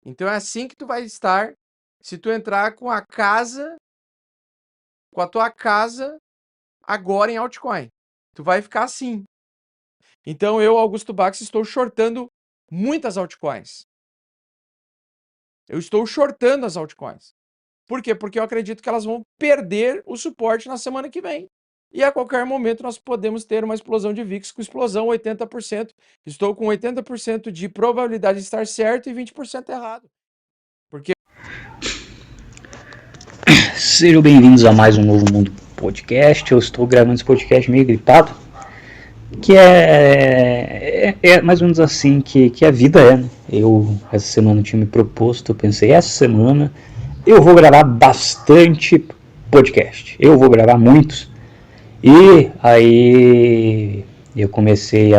Então é assim que tu vai estar se tu entrar com a tua casa agora em altcoin. Tu vai ficar assim. Então eu, Augusto Bax, estou shortando muitas altcoins. Eu estou shortando as altcoins. Por quê? Porque eu acredito que elas vão perder o suporte na semana que vem. E a qualquer momento nós podemos ter uma explosão de VIX com explosão 80%. Estou com 80% de probabilidade de estar certo e 20% errado. Porque Sejam bem-vindos a mais um Novo Mundo Podcast. Eu estou gravando esse podcast meio gripado, que é mais ou menos assim que a vida é, né? Eu, essa semana, tinha me proposto, eu pensei, essa semana eu vou gravar bastante podcast. Eu vou gravar muitos. E aí eu comecei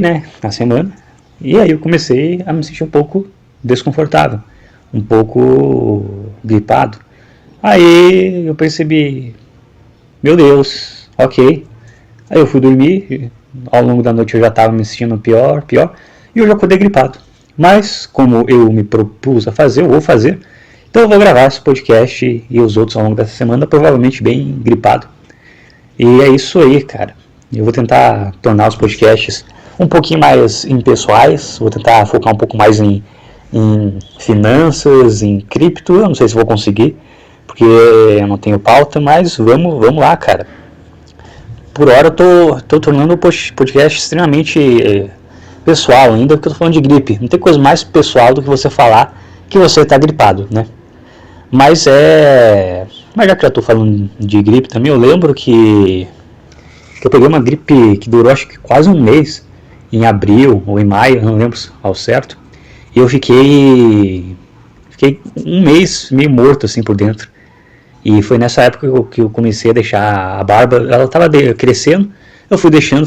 né, na semana, e aí eu comecei a me sentir um pouco desconfortável, um pouco gripado. Aí eu percebi, meu Deus, ok. Aí eu fui dormir, ao longo da noite eu já estava me sentindo pior, e eu já acordei gripado. Mas, como eu me propus a fazer, eu vou fazer, então eu vou gravar esse podcast e os outros ao longo dessa semana, provavelmente bem gripado. E é isso aí, cara. Eu vou tentar tornar os podcasts um pouquinho mais impessoais, vou tentar focar um pouco mais em finanças, em cripto. Eu não sei se vou conseguir, porque eu não tenho pauta, mas vamos lá, cara. Por hora eu tô tornando o podcast extremamente pessoal, ainda que eu tô falando de gripe. Não tem coisa mais pessoal do que você falar que você tá gripado, né? Mas já que eu tô falando de gripe também, eu lembro que eu peguei uma gripe que durou acho que quase um mês, em abril ou em maio, não lembro ao certo. E eu fiquei um mês meio morto assim por dentro. E foi nessa época que eu comecei a deixar a barba, ela estava crescendo, eu fui deixando.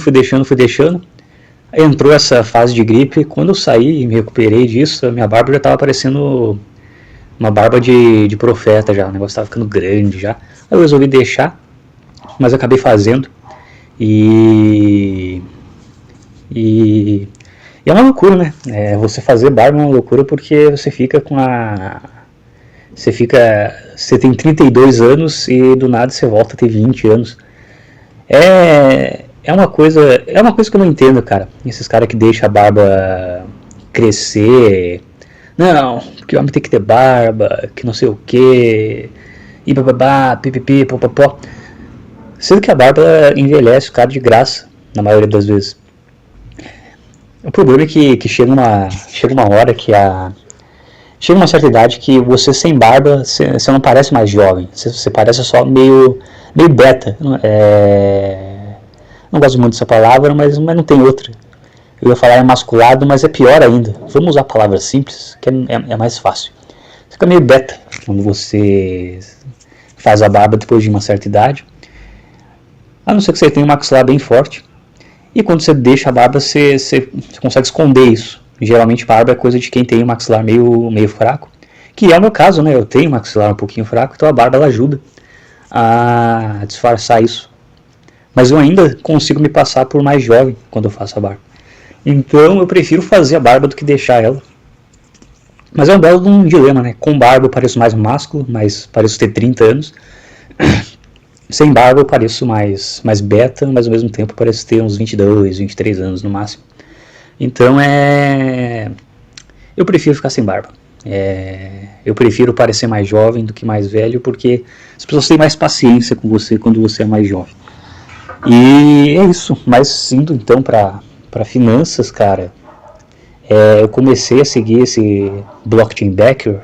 Entrou essa fase de gripe, quando eu saí e me recuperei disso, a minha barba já estava parecendo uma barba de profeta já, o negócio estava ficando grande já. Aí eu resolvi deixar, mas acabei fazendo. E é uma loucura, né? Você fazer barba é uma loucura porque você fica com a... Você tem 32 anos e do nada você volta a ter 20 anos. É uma coisa que eu não entendo, cara. Esses caras que deixam a barba crescer. Não, porque o homem tem que ter barba, que não sei o que. E bababá, pipipi, popopó. Sendo que a barba envelhece o cara de graça, na maioria das vezes. O problema é que chega uma hora que chega uma certa idade que você sem barba, você não parece mais jovem. Você parece só meio beta. Não gosto muito dessa palavra, mas não tem outra. Eu ia falar emasculado, mas é pior ainda. Vamos usar palavras simples, que é mais fácil. Você fica meio beta quando você faz a barba depois de uma certa idade. A não ser que você tenha um maxilar bem forte. E quando você deixa a barba, você consegue esconder isso. Geralmente barba é coisa de quem tem um maxilar meio fraco. Que é o meu caso, né? Eu tenho um maxilar um pouquinho fraco, então a barba ela ajuda a disfarçar isso. Mas eu ainda consigo me passar por mais jovem quando eu faço a barba. Então eu prefiro fazer a barba do que deixar ela. Mas é um belo dilema, né? Com barba eu pareço mais másculo, mas pareço ter 30 anos. Sem barba eu pareço mais beta, mas ao mesmo tempo pareço ter uns 22, 23 anos no máximo. Então eu prefiro ficar sem barba. Eu prefiro parecer mais jovem do que mais velho, porque as pessoas têm mais paciência com você quando você é mais jovem. E é isso. Mas indo então para finanças, cara, eu comecei a seguir esse Blockchain Backer,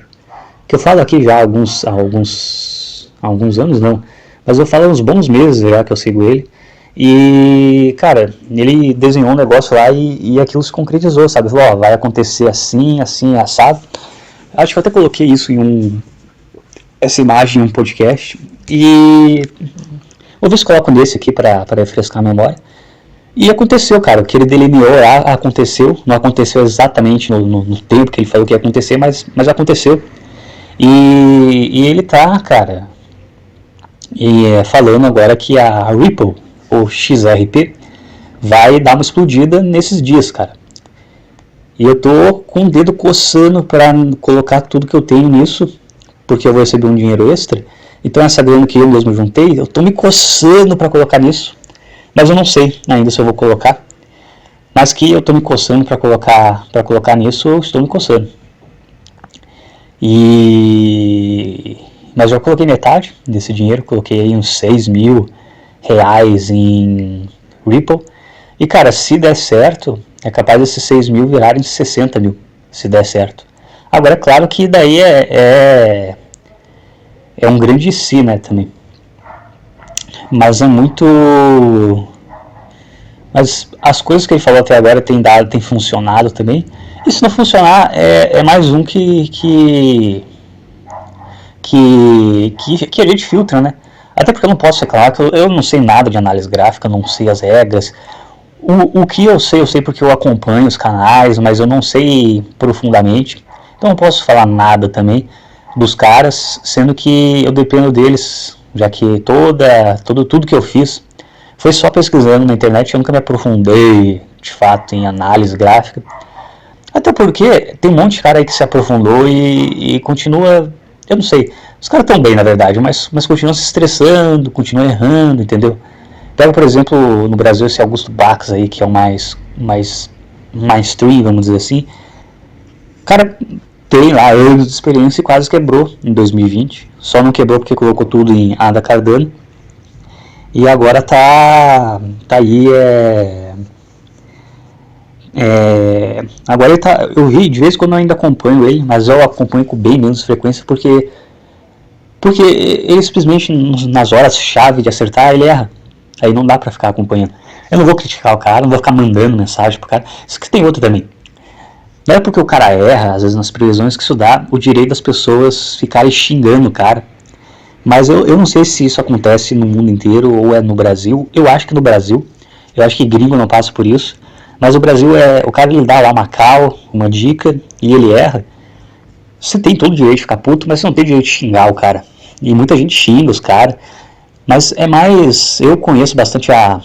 que eu falo aqui já há alguns anos, não. Mas eu falo há uns bons meses já que eu sigo ele. E, cara, ele desenhou um negócio lá e aquilo se concretizou, sabe? Falou, vai acontecer assim, assado. Acho que eu até coloquei isso essa imagem em um podcast. E vou ver se coloco nesse aqui pra refrescar a memória. E aconteceu, cara, o que ele delineou lá aconteceu. Não aconteceu exatamente no tempo que ele falou que ia acontecer, mas aconteceu. E ele tá, cara... falando agora que a Ripple, ou XRP, vai dar uma explodida nesses dias, cara. E eu tô com o dedo coçando para colocar tudo que eu tenho nisso, porque eu vou receber um dinheiro extra. Então essa grana que eu mesmo juntei, eu tô me coçando para colocar nisso. Mas eu não sei ainda se eu vou colocar. Mas que eu tô me coçando para colocar nisso, eu estou me coçando. Mas eu coloquei metade desse dinheiro, coloquei aí uns 6 mil reais em Ripple. E cara, se der certo, é capaz desses 6 mil virarem 60 mil, se der certo. Agora é claro que daí é um grande si, né, também. Mas é muito... Mas as coisas que ele falou até agora tem funcionado também. E se não funcionar, é mais um que a gente filtra, né? Até porque eu não posso reclamar que eu não sei nada de análise gráfica, não sei as regras. O que eu sei porque eu acompanho os canais, mas eu não sei profundamente. Então não posso falar nada também dos caras, sendo que eu dependo deles, já que tudo que eu fiz foi só pesquisando na internet, eu nunca me aprofundei de fato em análise gráfica. Até porque tem um monte de cara aí que se aprofundou e continua, eu não sei, os caras estão bem na verdade, mas continuam se estressando, continuam errando, entendeu? Pega, por exemplo, no Brasil esse Augusto Bax aí, que é o mais mainstream, vamos dizer assim. O cara tem lá anos de experiência e quase quebrou em 2020. Só não quebrou porque colocou tudo em Ada Cardano. E agora tá aí, agora ele tá, eu vi, de vez em quando eu ainda acompanho ele, mas eu acompanho com bem menos frequência porque ele simplesmente nas horas-chave de acertar, ele erra. Aí não dá pra ficar acompanhando. Eu não vou criticar o cara, não vou ficar mandando mensagem pro cara. Isso que tem outro também. Não é porque o cara erra, às vezes nas previsões, que isso dá o direito das pessoas ficarem xingando o cara. Mas eu não sei se isso acontece no mundo inteiro ou é no Brasil. Eu acho que no Brasil. Eu acho que gringo não passa por isso. Mas o Brasil o cara ele dá lá uma cal, uma dica, e ele erra. Você tem todo o direito de ficar puto, mas você não tem direito de xingar o cara. E muita gente xinga os caras. Mas é mais... Eu conheço bastante a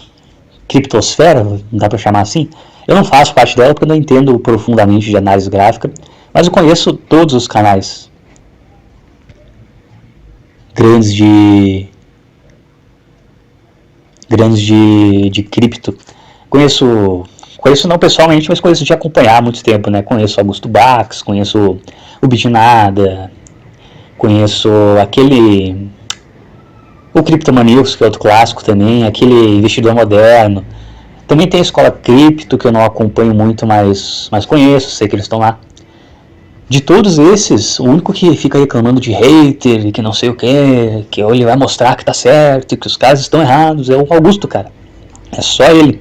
criptosfera, não dá pra chamar assim. Eu não faço parte dela porque eu não entendo profundamente de análise gráfica. Mas eu conheço todos os canais grandes de cripto. Conheço não pessoalmente, mas conheço de acompanhar há muito tempo, né? Conheço Augusto Bax, conheço o Bitnada, conheço o Cryptomaniacs, que é outro clássico também, aquele investidor moderno. Também tem a escola cripto, que eu não acompanho muito, mas conheço, sei que eles estão lá. De todos esses, o único que fica reclamando de hater e que não sei o que ele vai mostrar que tá certo e que os caras estão errados, é o Augusto, cara. É só ele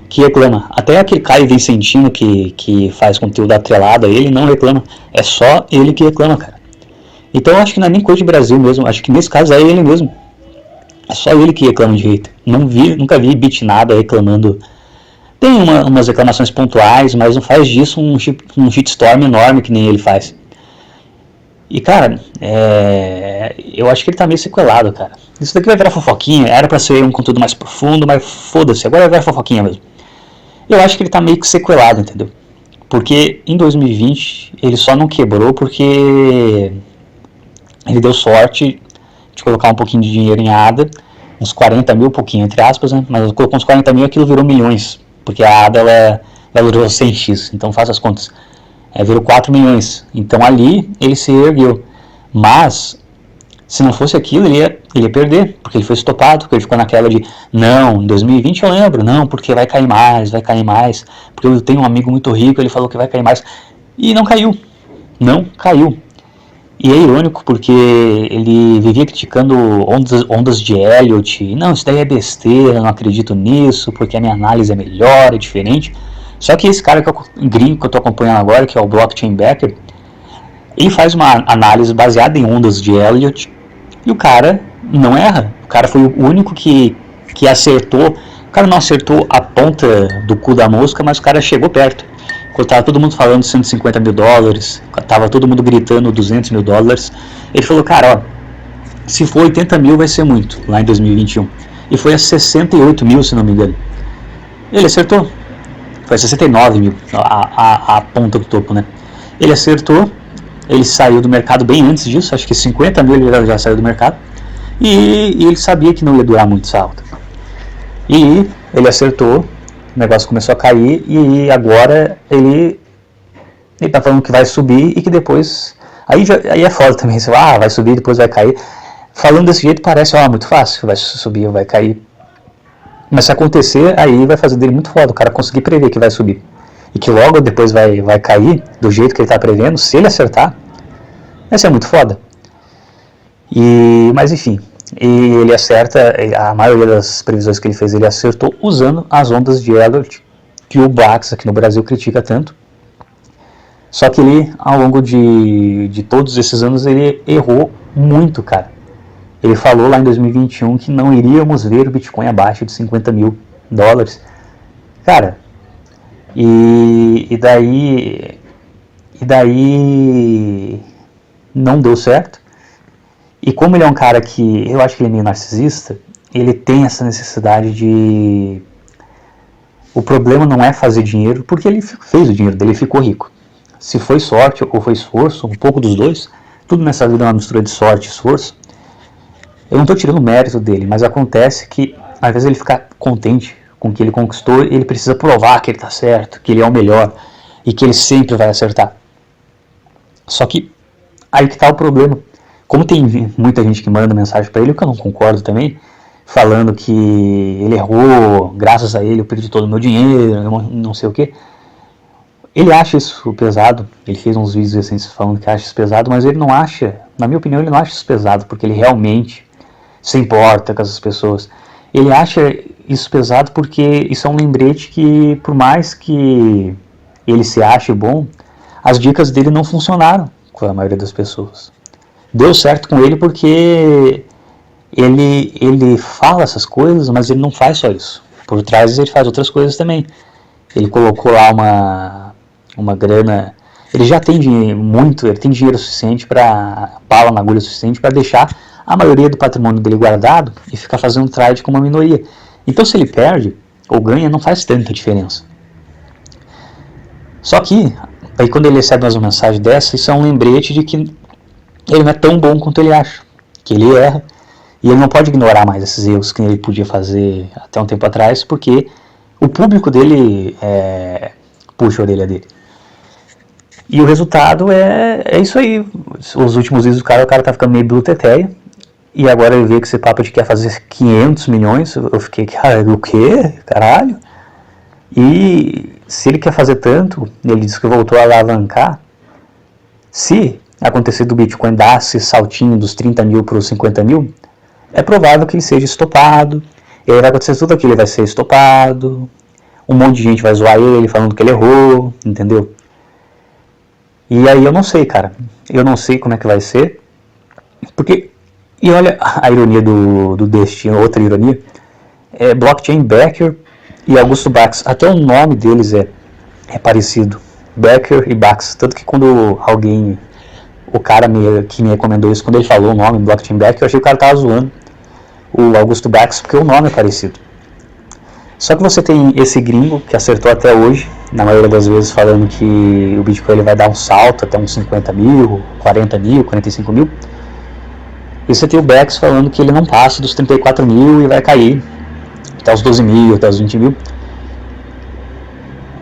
que reclama. Até aquele Caio Vicentino que faz conteúdo atrelado a ele não reclama. É só ele que reclama, cara. Então eu acho que não é nem coisa de Brasil mesmo, acho que nesse caso é ele mesmo. É só ele que reclama de hater. Nunca vi Bitnada reclamando. Tem umas reclamações pontuais, mas não faz disso um shitstorm enorme que nem ele faz. E cara, eu acho que ele tá meio sequelado, cara. Isso daqui vai virar fofoquinha, era pra ser um conteúdo mais profundo, mas foda-se, agora vai virar fofoquinha mesmo. Eu acho que ele tá meio que sequelado, entendeu? Porque em 2020 ele só não quebrou porque ele deu sorte de colocar um pouquinho de dinheiro em ADA, uns 40 mil, pouquinho entre aspas, né? Mas colocou uns 40 mil, aquilo virou milhões, porque a ADA ela valorizou 100x, então faça as contas, virou 4 milhões, então ali ele se ergueu, mas se não fosse aquilo ele ia perder, porque ele foi estopado, porque ele ficou naquela de, não, em 2020 eu lembro, não, porque vai cair mais, porque eu tenho um amigo muito rico, ele falou que vai cair mais, e não caiu. E é irônico porque ele vivia criticando ondas de Elliott. Não, isso daí é besteira, não acredito nisso, porque a minha análise é melhor, é diferente. Só que esse cara gringo que eu estou acompanhando agora, que é o Blockchain Backer, ele faz uma análise baseada em ondas de Elliott e o cara não erra. O cara foi o único que acertou. O cara não acertou a ponta do cu da mosca, mas o cara chegou perto. Quando estava todo mundo falando 150 mil dólares, estava todo mundo gritando 200 mil dólares, ele falou, cara, ó, se for 80 mil vai ser muito, lá em 2021. E foi a 68 mil, se não me engano. Ele acertou. Foi 69 mil a ponta do topo, né? Ele acertou, ele saiu do mercado bem antes disso, acho que 50 mil ele já saiu do mercado, e ele sabia que não ia durar muito essa alta. E ele acertou, o negócio começou a cair, e agora ele tá falando que vai subir e que depois... Aí é foda também, você fala, vai subir, depois vai cair. Falando desse jeito parece, muito fácil, vai subir ou vai cair. Mas se acontecer, aí vai fazer dele muito foda, o cara conseguir prever que vai subir. E que logo depois vai cair, do jeito que ele está prevendo, se ele acertar, vai ser muito foda. Mas enfim, ele acerta, a maioria das previsões que ele fez, ele acertou usando as ondas de Elliott, que o Bax aqui no Brasil critica tanto. Só que ele, ao longo de todos esses anos, ele errou muito, cara. Ele falou lá em 2021 que não iríamos ver o Bitcoin abaixo de 50 mil dólares. Cara, e daí não deu certo. E como ele é um cara que, eu acho que ele é meio narcisista, ele tem essa necessidade de... O problema não é fazer dinheiro, porque ele fez o dinheiro dele, ele ficou rico. Se foi sorte ou foi esforço, um pouco dos dois, tudo nessa vida é uma mistura de sorte e esforço. Eu não estou tirando o mérito dele, mas acontece que às vezes ele fica contente com o que ele conquistou e ele precisa provar que ele está certo, que ele é o melhor e que ele sempre vai acertar. Só que aí que está o problema. Como tem muita gente que manda mensagem para ele, o que eu não concordo também, falando que ele errou, graças a ele eu perdi todo o meu dinheiro, não sei o que. Ele acha isso pesado, ele fez uns vídeos recentes falando que acha isso pesado, mas ele não acha, na minha opinião, ele não acha isso pesado, porque ele realmente se importa com essas pessoas. Ele acha isso pesado porque isso é um lembrete que, por mais que ele se ache bom, as dicas dele não funcionaram com a maioria das pessoas. Deu certo com ele porque ele fala essas coisas, mas ele não faz só isso. Por trás ele faz outras coisas também. Ele colocou lá uma grana, ele já tem dinheiro, ele tem dinheiro suficiente para, bala na agulha suficiente para deixar a maioria do patrimônio dele guardado e ficar fazendo trade com uma minoria. Então se ele perde ou ganha, não faz tanta diferença. Só que, aí quando ele recebe uma mensagem dessa, isso é um lembrete de que ele não é tão bom quanto ele acha, que ele erra, e ele não pode ignorar mais esses erros que ele podia fazer até um tempo atrás, porque o público dele puxa a orelha dele. E o resultado é isso aí. Os últimos vídeos do cara, o cara tá ficando meio bluteteia. E agora ele vê que esse papo de quer fazer 500 milhões. Eu fiquei, cara, o quê? Caralho. E se ele quer fazer tanto, ele disse que voltou a alavancar. Se acontecer do Bitcoin dar esse saltinho dos 30 mil para os 50 mil, é provável que ele seja estopado. E aí vai acontecer tudo aquilo, ele vai ser estopado. Um monte de gente vai zoar ele falando que ele errou, entendeu? E aí eu não sei, cara. Eu não sei como é que vai ser. Porque, e olha a ironia do destino, outra ironia. Blockchain Becker e Augusto Bax. Até o nome deles é parecido. Becker e Bax. Tanto que quando o cara que me recomendou isso, quando ele falou o nome Blockchain Becker, eu achei que o cara tava zoando o Augusto Bax, porque o nome é parecido. Só que você tem esse gringo que acertou até hoje, na maioria das vezes falando que o Bitcoin ele vai dar um salto até uns 50 mil, 40 mil, 45 mil. E você tem o Bex falando que ele não passa dos 34 mil e vai cair até os 12 mil, até os 20 mil.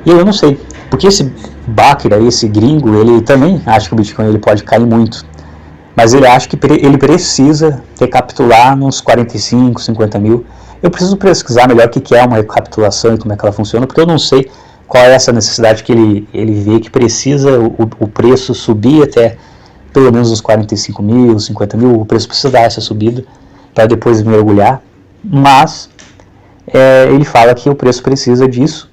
E eu não sei, porque esse Baker aí, esse gringo, ele também acha que o Bitcoin ele pode cair muito. Mas ele acha que ele precisa recapitular nos 45, 50 mil. Eu preciso pesquisar melhor o que é uma recapitulação e como é que ela funciona, porque eu não sei qual é essa necessidade que ele vê que precisa o preço subir até pelo menos uns 45 mil, 50 mil, o preço precisa dar essa subida para depois mergulhar, mas ele fala que o preço precisa disso,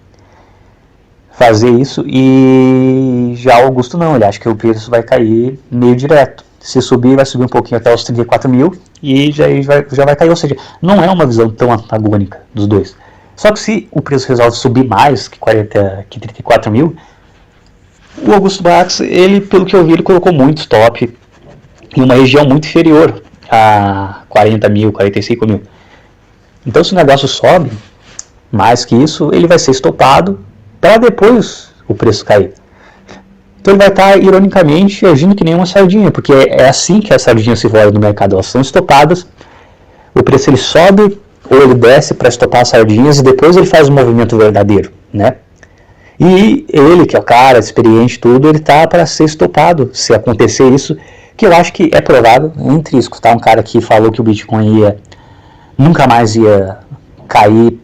fazer isso, e já o Augusto não, ele acha que o preço vai cair meio direto. Se subir, vai subir um pouquinho até os 34 mil e já vai cair. Ou seja, não é uma visão tão antagônica dos dois. Só que se o preço resolve subir mais que 34 mil, o Augusto Bax, ele, pelo que eu vi, ele colocou muito stop em uma região muito inferior a 40 mil, 45 mil. Então, se o negócio sobe mais que isso, ele vai ser estopado para depois o preço cair. Então ele vai estar, ironicamente, agindo que nem uma sardinha, porque é assim que as sardinhas se voltam no mercado, elas são estopadas, o preço ele sobe ou ele desce para estopar as sardinhas e depois ele faz o movimento verdadeiro, né? E ele, que é o cara experiente tudo, ele tá para ser estopado se acontecer isso, que eu acho que é provável. Entre escutar um cara que falou que o Bitcoin nunca mais ia cair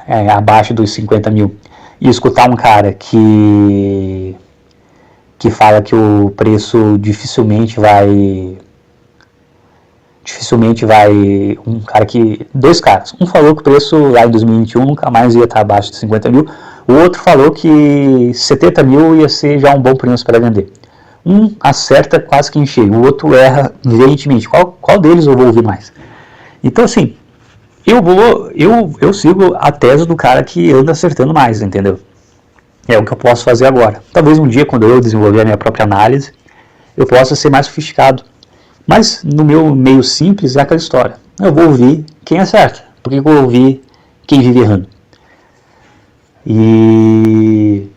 abaixo dos 50 mil, e escutar um cara que fala que o preço dificilmente vai, dois caras, um falou que o preço lá em 2021 nunca mais ia estar abaixo de 50 mil, o outro falou que 70 mil ia ser já um bom preço para vender. Um acerta quase que em cheio, o outro erra veementemente. Qual deles eu vou ouvir mais? Então assim, eu sigo a tese do cara que anda acertando mais, entendeu? É o que eu posso fazer agora. Talvez um dia, quando eu desenvolver a minha própria análise, eu possa ser mais sofisticado. Mas no meu meio simples é aquela história. Eu vou ouvir quem acerta. Por que eu vou ouvir quem vive errando? E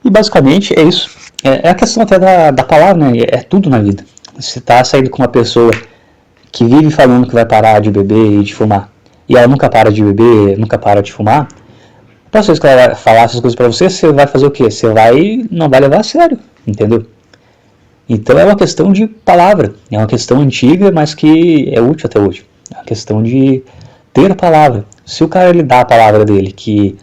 basicamente é isso. É a questão até da palavra, né? É tudo na vida. Você está saindo com uma pessoa que vive falando que vai parar de beber e de fumar, e ela nunca para de beber, nunca para de fumar, próxima vez que ela vai falar essas coisas pra você, você vai fazer o quê? Você não vai levar a sério, entendeu? Então é uma questão de palavra, é uma questão antiga, mas que é útil até hoje. É uma questão de ter a palavra. Se o cara ele dá a palavra dele que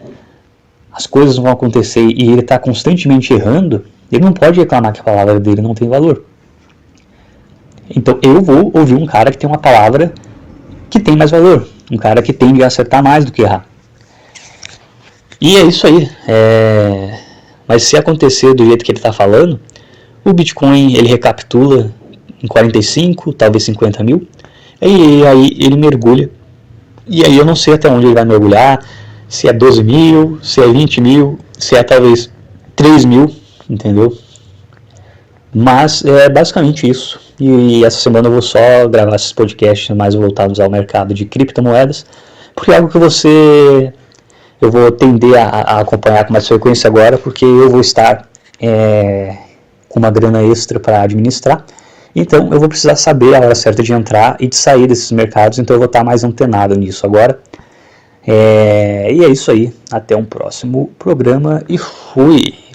as coisas vão acontecer e ele está constantemente errando, ele não pode reclamar que a palavra dele não tem valor. Então eu vou ouvir um cara que tem uma palavra que tem mais valor, um cara que tende a acertar mais do que errar. E é isso aí. Mas se acontecer do jeito que ele está falando, o Bitcoin ele recapitula em 45, talvez 50 mil, e aí ele mergulha. E aí eu não sei até onde ele vai mergulhar, se é 12 mil, se é 20 mil, se é talvez 3 mil, entendeu? Mas é basicamente isso. E essa semana eu vou só gravar esses podcasts mais voltados ao mercado de criptomoedas, porque é algo que eu vou tender a acompanhar com mais frequência agora, porque eu vou estar com uma grana extra para administrar. Então eu vou precisar saber a hora certa de entrar e de sair desses mercados, então eu vou estar mais antenado nisso agora. E é isso aí. Até um próximo programa e fui!